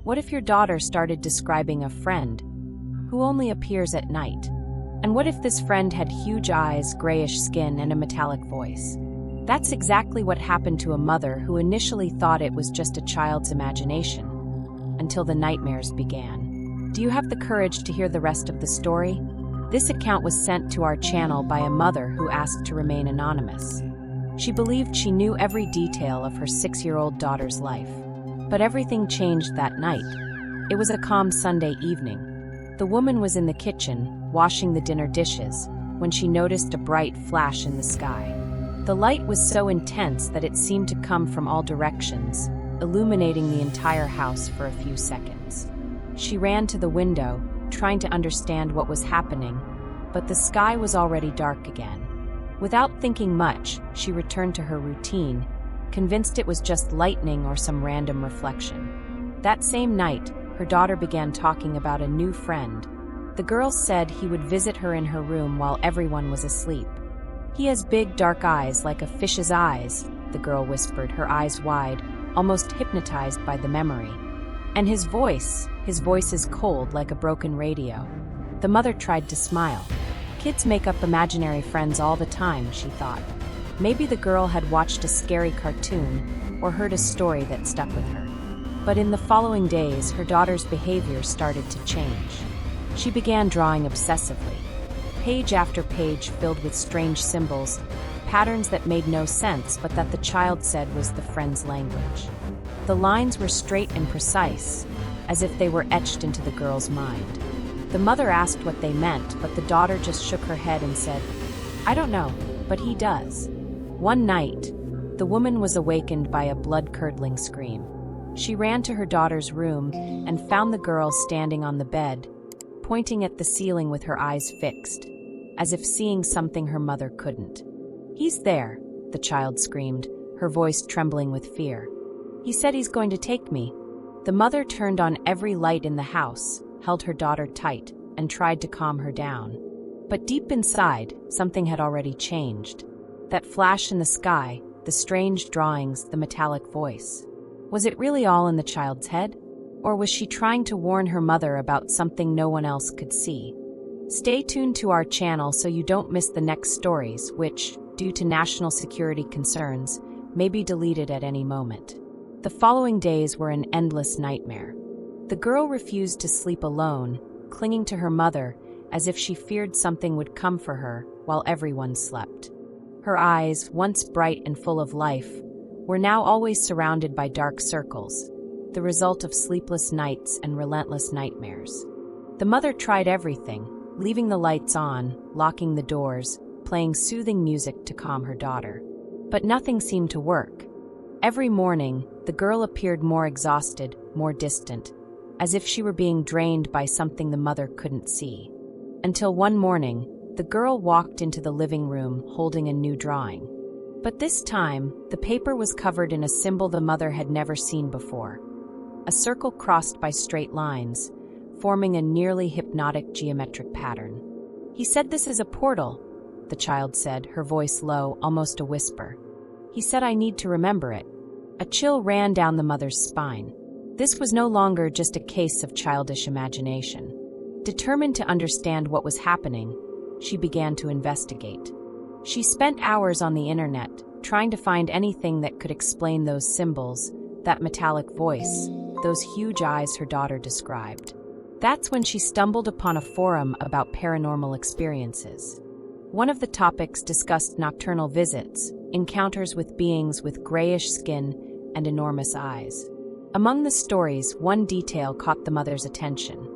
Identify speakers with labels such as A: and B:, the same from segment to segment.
A: What if your daughter started describing a friend who only appears at night? And what if this friend had huge eyes, grayish skin, and a metallic voice? That's exactly what happened to a mother who initially thought it was just a child's imagination, until the nightmares began. Do you have the courage to hear the rest of the story? This account was sent to our channel by a mother who asked to remain anonymous. She believed she knew every detail of her 6-year-old daughter's life. But everything changed that night. It was a calm Sunday evening. The woman was in the kitchen, washing the dinner dishes, when she noticed a bright flash in the sky. The light was so intense that it seemed to come from all directions, illuminating the entire house for a few seconds. She ran to the window, trying to understand what was happening, but the sky was already dark again. Without thinking much, she returned to her routine, convinced it was just lightning or some random reflection. That same night, her daughter began talking about a new friend. The girl said he would visit her in her room while everyone was asleep. "He has big dark eyes like a fish's eyes," the girl whispered, her eyes wide, almost hypnotized by the memory. "And his voice is cold like a broken radio." The mother tried to smile. Kids make up imaginary friends all the time, she thought. Maybe the girl had watched a scary cartoon or heard a story that stuck with her. But in the following days, her daughter's behavior started to change. She began drawing obsessively. Page after page filled with strange symbols, patterns that made no sense but that the child said was the friend's language. The lines were straight and precise, as if they were etched into the girl's mind. The mother asked what they meant, but the daughter just shook her head and said, "I don't know, but he does." One night, the woman was awakened by a blood-curdling scream. She ran to her daughter's room and found the girl standing on the bed, pointing at the ceiling with her eyes fixed, as if seeing something her mother couldn't. "He's there," the child screamed, her voice trembling with fear. "He said he's going to take me." The mother turned on every light in the house, held her daughter tight, and tried to calm her down. But deep inside, something had already changed. That flash in the sky, the strange drawings, the metallic voice. Was it really all in the child's head? Or was she trying to warn her mother about something no one else could see? Stay tuned to our channel so you don't miss the next stories, which, due to national security concerns, may be deleted at any moment. The following days were an endless nightmare. The girl refused to sleep alone, clinging to her mother as if she feared something would come for her while everyone slept. Her eyes, once bright and full of life, were now always surrounded by dark circles, the result of sleepless nights and relentless nightmares. The mother tried everything, leaving the lights on, locking the doors, playing soothing music to calm her daughter. But nothing seemed to work. Every morning, the girl appeared more exhausted, more distant, as if she were being drained by something the mother couldn't see. Until one morning, the girl walked into the living room holding a new drawing. But this time, the paper was covered in a symbol the mother had never seen before. A circle crossed by straight lines, forming a nearly hypnotic geometric pattern. "He said this is a portal," the child said, her voice low, almost a whisper. "He said I need to remember it." A chill ran down the mother's spine. This was no longer just a case of childish imagination. Determined to understand what was happening, she began to investigate. She spent hours on the internet, trying to find anything that could explain those symbols, that metallic voice, those huge eyes her daughter described. That's when she stumbled upon a forum about paranormal experiences. One of the topics discussed nocturnal visits, encounters with beings with grayish skin and enormous eyes. Among the stories, one detail caught the mother's attention.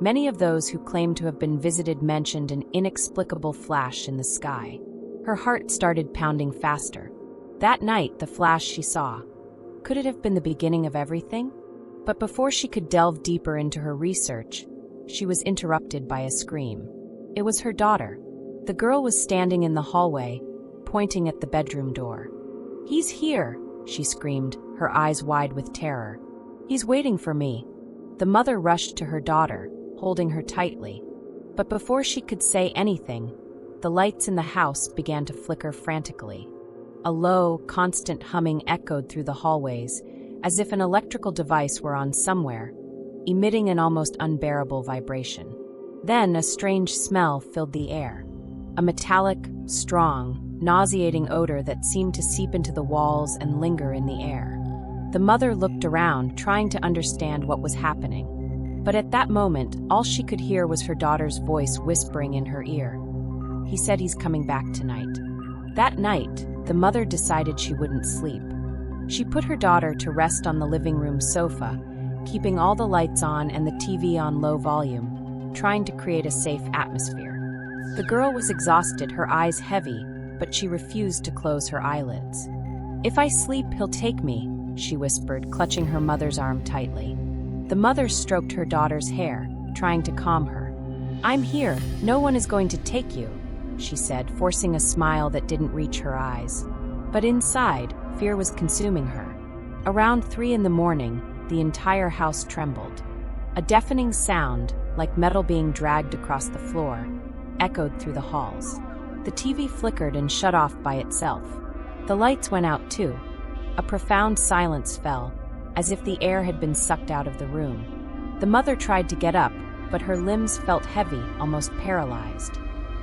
A: Many of those who claimed to have been visited mentioned an inexplicable flash in the sky. Her heart started pounding faster. That night, the flash she saw. Could it have been the beginning of everything? But before she could delve deeper into her research, she was interrupted by a scream. It was her daughter. The girl was standing in the hallway, pointing at the bedroom door. "He's here," she screamed, her eyes wide with terror. "He's waiting for me." The mother rushed to her daughter, holding her tightly. But before she could say anything, the lights in the house began to flicker frantically. A low, constant humming echoed through the hallways, as if an electrical device were on somewhere, emitting an almost unbearable vibration. Then a strange smell filled the air. A metallic, strong, nauseating odor that seemed to seep into the walls and linger in the air. The mother looked around, trying to understand what was happening. But at that moment, all she could hear was her daughter's voice whispering in her ear. "He said he's coming back tonight." That night, the mother decided she wouldn't sleep. She put her daughter to rest on the living room sofa, keeping all the lights on and the TV on low volume, trying to create a safe atmosphere. The girl was exhausted, her eyes heavy, but she refused to close her eyelids. "If I sleep, he'll take me," she whispered, clutching her mother's arm tightly. The mother stroked her daughter's hair, trying to calm her. "I'm here, no one is going to take you," she said, forcing a smile that didn't reach her eyes. But inside, fear was consuming her. Around 3 in the morning, the entire house trembled. A deafening sound, like metal being dragged across the floor, echoed through the halls. The TV flickered and shut off by itself. The lights went out too. A profound silence fell, as if the air had been sucked out of the room. The mother tried to get up, but her limbs felt heavy, almost paralyzed.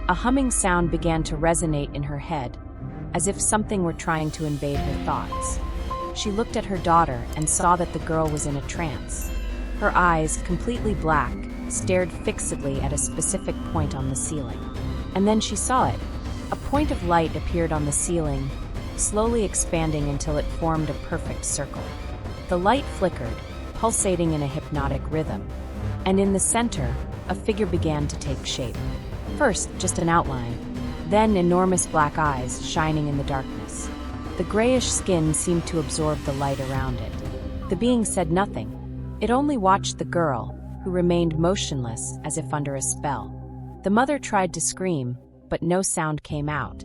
A: A humming sound began to resonate in her head, as if something were trying to invade her thoughts. She looked at her daughter and saw that the girl was in a trance. Her eyes, completely black, stared fixedly at a specific point on the ceiling. And then she saw it. A point of light appeared on the ceiling, slowly expanding until it formed a perfect circle. The light flickered, pulsating in a hypnotic rhythm. And in the center, a figure began to take shape. First, just an outline, then enormous black eyes shining in the darkness. The grayish skin seemed to absorb the light around it. The being said nothing. It only watched the girl, who remained motionless as if under a spell. The mother tried to scream, but no sound came out.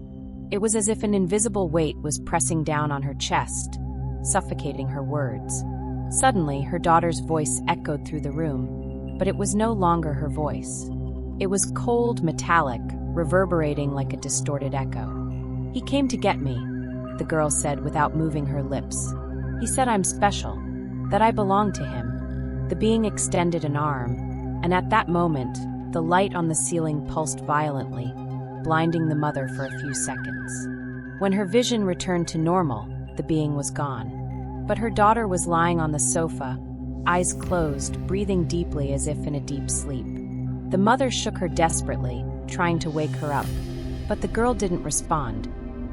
A: It was as if an invisible weight was pressing down on her chest, suffocating her words. Suddenly, her daughter's voice echoed through the room, but it was no longer her voice. It was cold, metallic, reverberating like a distorted echo. "He came to get me," the girl said without moving her lips. "He said I'm special, that I belong to him." The being extended an arm, and at that moment, the light on the ceiling pulsed violently, blinding the mother for a few seconds. When her vision returned to normal, the being was gone. But her daughter was lying on the sofa, eyes closed, breathing deeply as if in a deep sleep. The mother shook her desperately, trying to wake her up, but the girl didn't respond.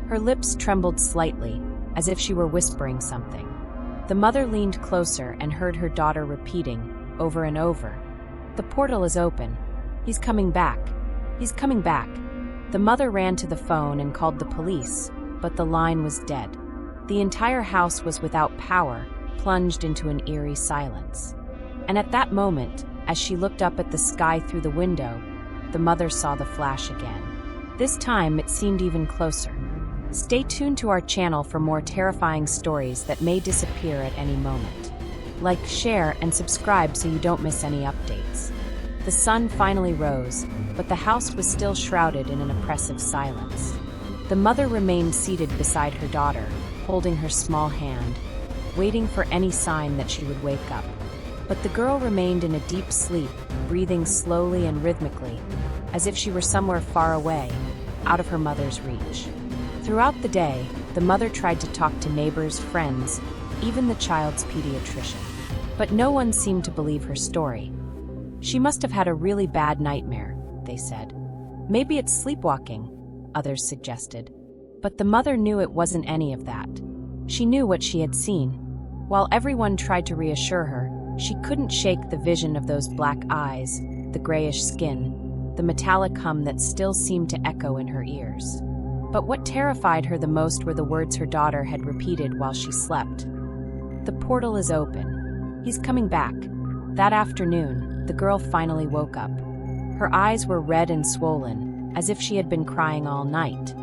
A: Her lips trembled slightly, as if she were whispering something. The mother leaned closer and heard her daughter repeating, over and over, "The portal is open. He's coming back. He's coming back." The mother ran to the phone and called the police, but the line was dead. The entire house was without power, plunged into an eerie silence. And at that moment, as she looked up at the sky through the window, the mother saw the flash again. This time, it seemed even closer. Stay tuned to our channel for more terrifying stories that may disappear at any moment. Like, share, and subscribe so you don't miss any updates. The sun finally rose, but the house was still shrouded in an oppressive silence. The mother remained seated beside her daughter, holding her small hand, waiting for any sign that she would wake up. But the girl remained in a deep sleep, breathing slowly and rhythmically, as if she were somewhere far away, out of her mother's reach. Throughout the day, the mother tried to talk to neighbors, friends, even the child's pediatrician. But no one seemed to believe her story. "She must have had a really bad nightmare," they said. "Maybe it's sleepwalking," others suggested. But the mother knew it wasn't any of that. She knew what she had seen. While everyone tried to reassure her, she couldn't shake the vision of those black eyes, the grayish skin, the metallic hum that still seemed to echo in her ears. But what terrified her the most were the words her daughter had repeated while she slept. "The portal is open. He's coming back." That afternoon, the girl finally woke up. Her eyes were red and swollen, as if she had been crying all night.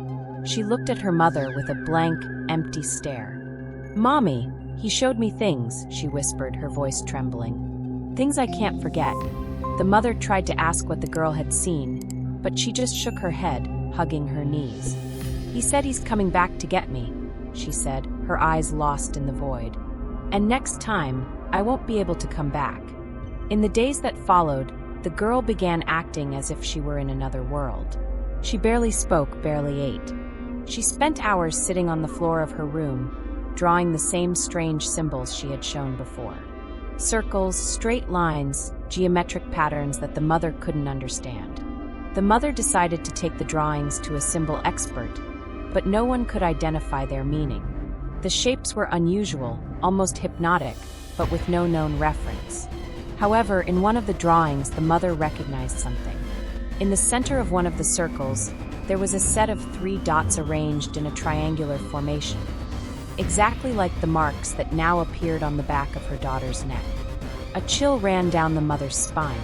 A: She looked at her mother with a blank, empty stare. "Mommy, he showed me things," she whispered, her voice trembling. "Things I can't forget." The mother tried to ask what the girl had seen, but she just shook her head, hugging her knees. "He said he's coming back to get me," she said, her eyes lost in the void. "And next time, I won't be able to come back." In the days that followed, the girl began acting as if she were in another world. She barely spoke, barely ate. She spent hours sitting on the floor of her room, drawing the same strange symbols she had shown before. Circles, straight lines, geometric patterns that the mother couldn't understand. The mother decided to take the drawings to a symbol expert, but no one could identify their meaning. The shapes were unusual, almost hypnotic, but with no known reference. However, in one of the drawings, the mother recognized something. In the center of one of the circles, there was a set of 3 dots arranged in a triangular formation, exactly like the marks that now appeared on the back of her daughter's neck. A chill ran down the mother's spine.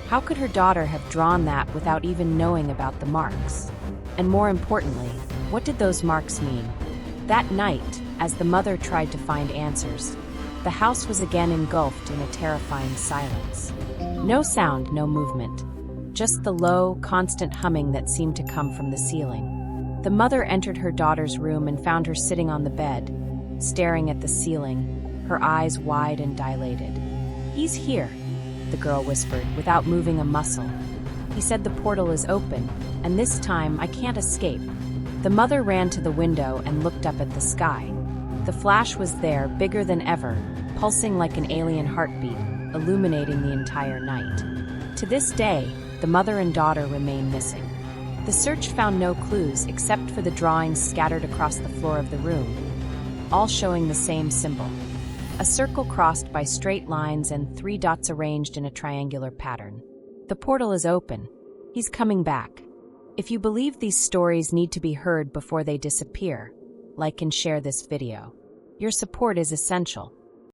A: How could her daughter have drawn that without even knowing about the marks? And more importantly, what did those marks mean? That night, as the mother tried to find answers, the house was again engulfed in a terrifying silence. No sound, no movement. Just the low, constant humming that seemed to come from the ceiling. The mother entered her daughter's room and found her sitting on the bed, staring at the ceiling, her eyes wide and dilated. "He's here," the girl whispered, without moving a muscle. "He said the portal is open, and this time I can't escape." The mother ran to the window and looked up at the sky. The flash was there, bigger than ever, pulsing like an alien heartbeat, illuminating the entire night. To this day, the mother and daughter remain missing. The search found no clues except for the drawings scattered across the floor of the room, all showing the same symbol. A circle crossed by straight lines and 3 dots arranged in a triangular pattern. The portal is open. He's coming back. If you believe these stories need to be heard before they disappear, like and share this video. Your support is essential.